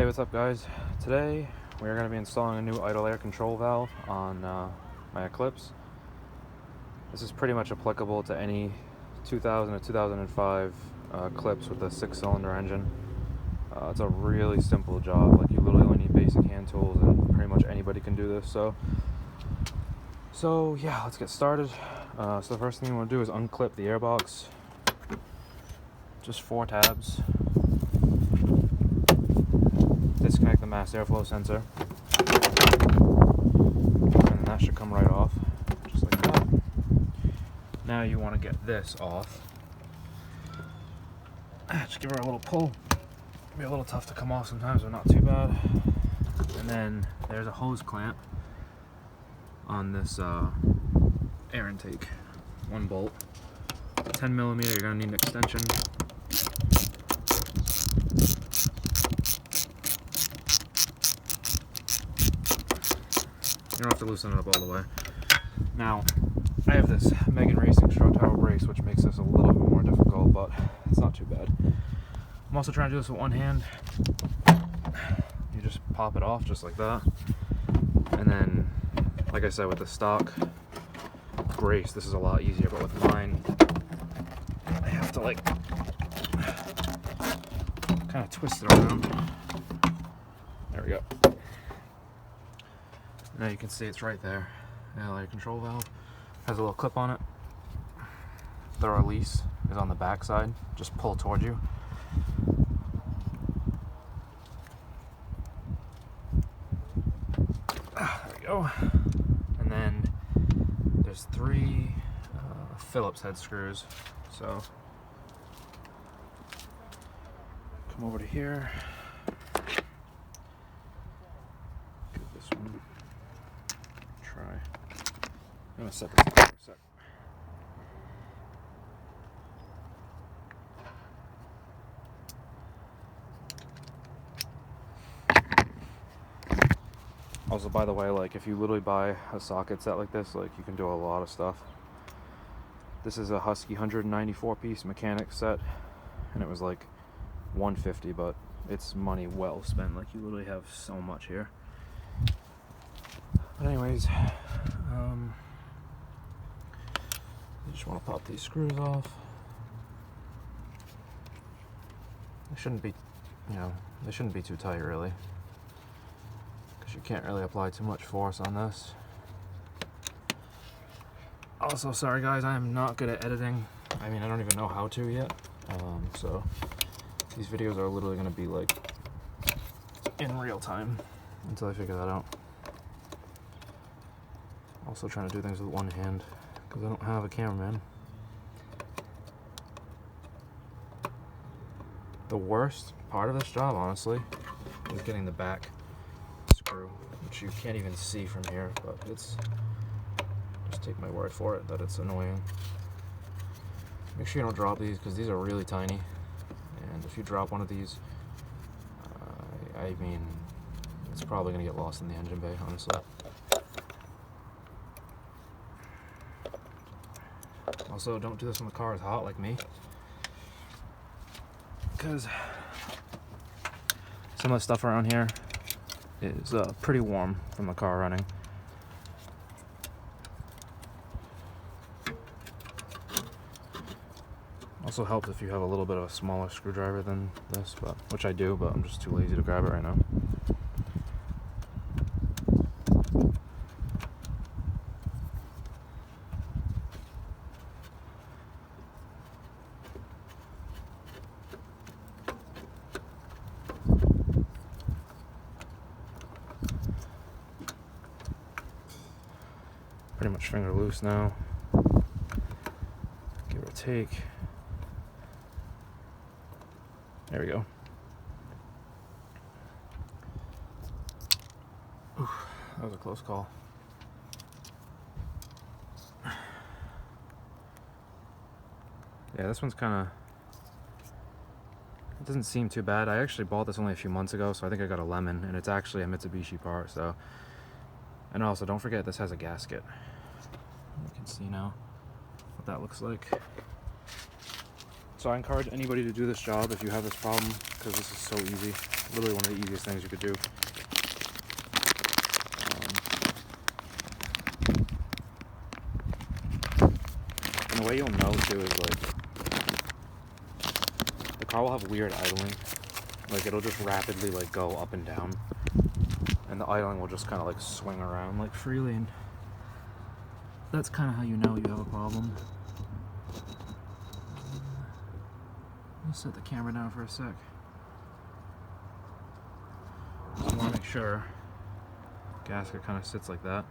Hey, what's up guys? Today we are going to be installing a new idle air control valve on my Eclipse. This is pretty much applicable to any 2000 to 2005 Eclipse with a 6-cylinder engine. It's a really simple job, like you literally only need basic hand tools and pretty much anybody can do this. So yeah, let's get started. So the first thing you want to do is unclip the airbox. Just 4 tabs. Disconnect the mass airflow sensor, and that should come right off, just like that. Now you want to get this off. Just give her a little pull. It'll be a little tough to come off sometimes, but not too bad. And then there's a hose clamp on this air intake. 1 bolt. 10mm, you're going to need an extension. You don't have to loosen it up all the way. Now, I have this Megan Racing Stroke Tower brace, which makes this a little bit more difficult, but it's not too bad. I'm also trying to do this with one hand. You just pop it off just like that. And then, like I said, with the stock brace, this is a lot easier, but with mine, I have to like kind of twist it around. There we go. Now you can see it's right there. The air control valve has a little clip on it. The release is on the back side. Just pull toward you. There we go. And then there's 3 Phillips head screws. So come over to here. Get this one. I'm going to set this down for a sec. Also, by the way, like if you literally buy a socket set like this, like you can do a lot of stuff. This is a Husky 194 piece mechanic set, and it was like $150, but it's money well spent. Like you literally have so much here. But anyways, you just want to pop these screws off. They shouldn't be, they shouldn't be too tight really, because you can't really apply too much force on this. Also, sorry guys, I am not good at editing. I mean, I don't even know how to yet. So these videos are literally going to be like in real time until I figure that out. Also trying to do things with one hand because I don't have a cameraman. The worst part of this job, honestly, is getting the back screw, which you can't even see from here, but it's, just take my word for it that it's annoying. Make sure you don't drop these because these are really tiny, and if you drop one of these, I mean, it's probably going to get lost in the engine bay, honestly. Also, don't do this when the car is hot like me, because some of the stuff around here is pretty warm from the car running. Also helps if you have a little bit of a smaller screwdriver than this, but which I do, but I'm just too lazy to grab it right now. Pretty much finger loose now, give or take. There we go. Oof, that was a close call. Yeah, this one's kind of, it doesn't seem too bad. I actually bought this only a few months ago, so I think I got a lemon, and it's actually a Mitsubishi part, so. And also, don't forget this has a gasket. You can see now what that looks like. So I encourage anybody to do this job if you have this problem, because this is so easy. Literally one of the easiest things you could do. And the way you'll know too is like, the car will have weird idling. Like it'll just rapidly like go up and down. And the idling will just kind of like swing around like freely. And that's kind of how you know you have a problem. I'll set the camera down for a sec. Just want to make sure the gasket kind of sits like that.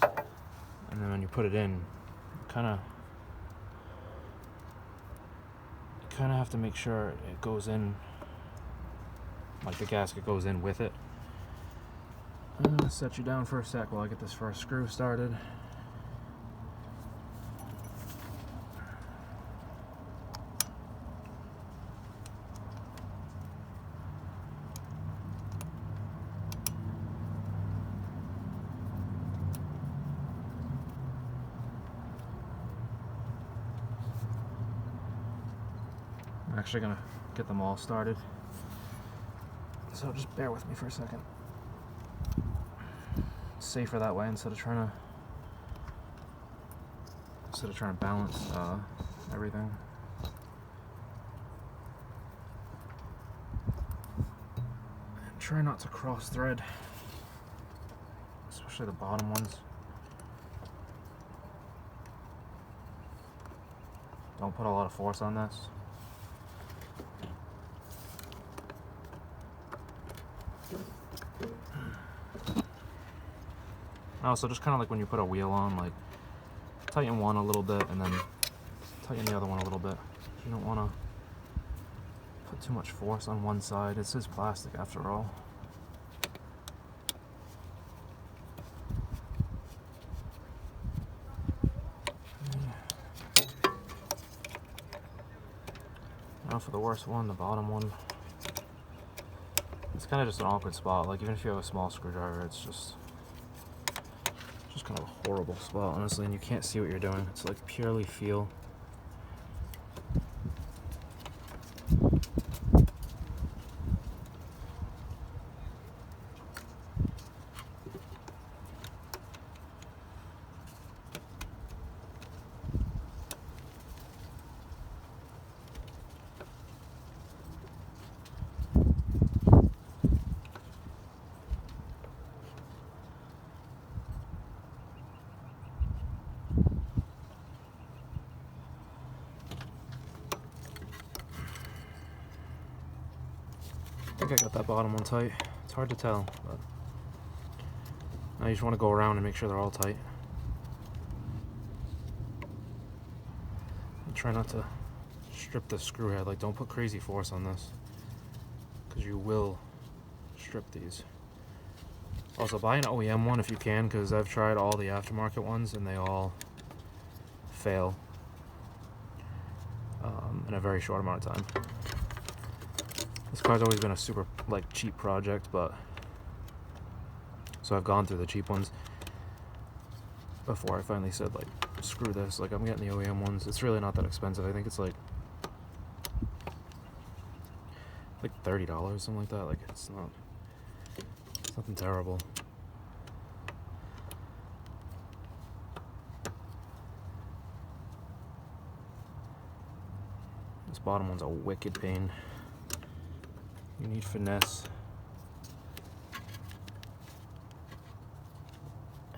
And then when you put it in, you kind of have to make sure it goes in, like the gasket goes in with it. I'm gonna set you down for a sec while I get this first screw started. I'm actually gonna get them all started, so just bear with me for a second. It's safer that way instead of trying to balance everything. And try not to cross thread, especially the bottom ones. Don't put a lot of force on this. Also, just kind of like when you put a wheel on, like tighten one a little bit and then tighten the other one a little bit. You don't want to put too much force on one side. This is plastic after all. Now for the worst one, the bottom one. It's kind of just an awkward spot. Like even if you have a small screwdriver, it's just kind of a horrible spot, honestly, and you can't see what you're doing. It's like purely feel. I think I got that bottom one tight. It's hard to tell, but now you just want to go around and make sure they're all tight. And try not to strip the screw head. Like, don't put crazy force on this, because you will strip these. Also, buy an OEM one if you can, because I've tried all the aftermarket ones and they all fail in a very short amount of time. This car's always been a super like cheap project, but so I've gone through the cheap ones before I finally said like screw this, like I'm getting the OEM ones. It's really not that expensive. I think it's like $30, something like that. Like it's nothing terrible. This bottom one's a wicked pain. You need finesse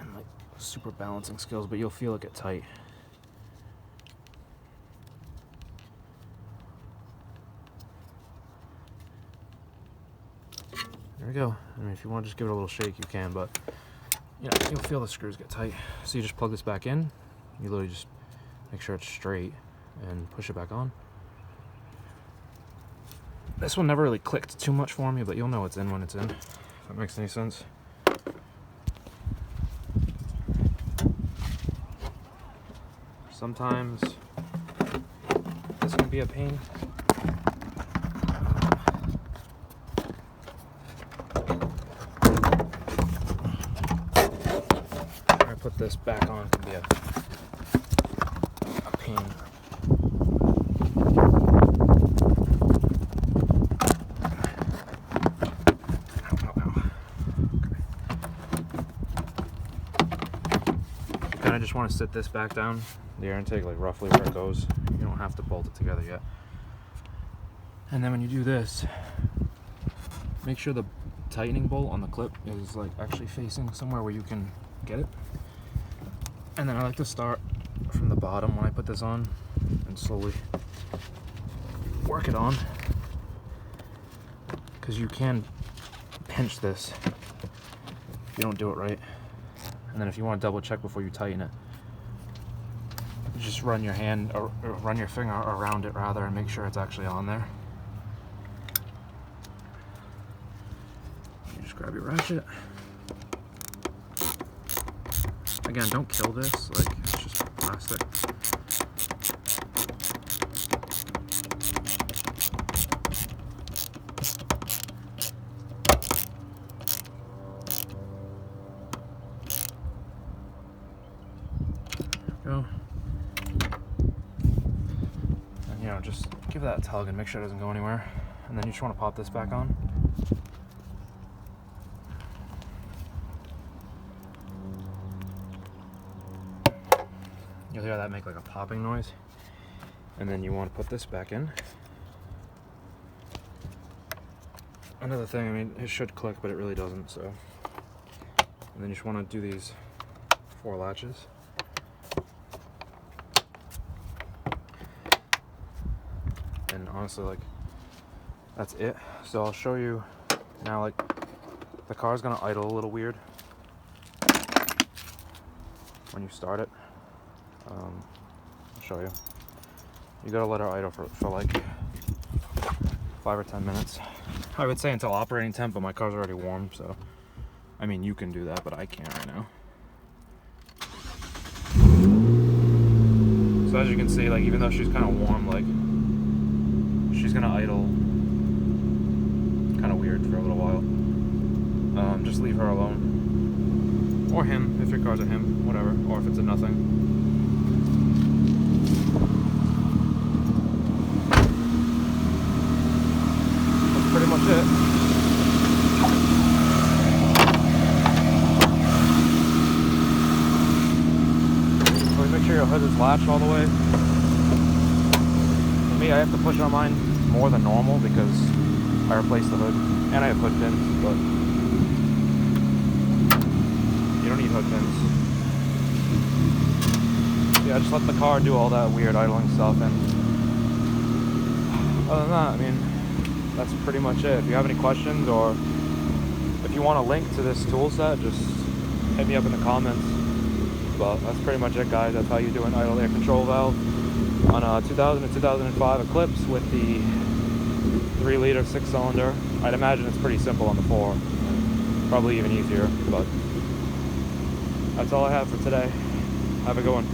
and like super balancing skills, but you'll feel it get tight. There we go. I mean, if you want to just give it a little shake, you can, but you know, you'll feel the screws get tight. So you just plug this back in. You literally just make sure it's straight and push it back on. This one never really clicked too much for me, but you'll know it's in when it's in, if that makes any sense. Sometimes this can be a pain. I put put this back on can be a pain. I just want to sit this back down, the air intake, like roughly where it goes. You don't have to bolt it together yet. And then when you do this, make sure the tightening bolt on the clip is like actually facing somewhere where you can get it. And then I like to start from the bottom when I put this on and slowly work it on, because you can pinch this if you don't do it right. And then if you want to double check before you tighten it, just run your hand or run your finger around it rather and make sure it's actually on there. You just grab your ratchet. Again, don't kill this, like it's just plastic. Go. And you know, just give that a tug and make sure it doesn't go anywhere. And then you just want to pop this back on. You'll hear that make like a popping noise. And then you want to put this back in. Another thing, I mean, it should click, but it really doesn't, so. And then you just want to do these 4 latches. And honestly, like, that's it. So I'll show you now, like, the car's gonna idle a little weird when you start it. I'll show you. You gotta let her idle for like 5 or 10 minutes. I would say until operating temp, but my car's already warm, so I mean, you can do that, but I can't right now. So as you can see, like, even though she's kind of warm, like, she's gonna idle kind of weird for a little while. Just leave her alone, or him if your car's a him, whatever, or if it's a nothing. That's pretty much it. Always make sure your hood is latched all the way. For me, I have to push on mine more than normal because I replaced the hood and I have hood pins, but you don't need hood pins. Yeah, just let the car do all that weird idling stuff, and other than that, I mean, that's pretty much it. If you have any questions, or if you want a link to this tool set, just hit me up in the comments. But that's pretty much it, guys. That's how you do an idle air control valve on a 2000 to 2005 Eclipse with the 3-liter 6-cylinder. I'd imagine it's pretty simple on the 4, probably even easier, but that's all I have for today. Have a good one.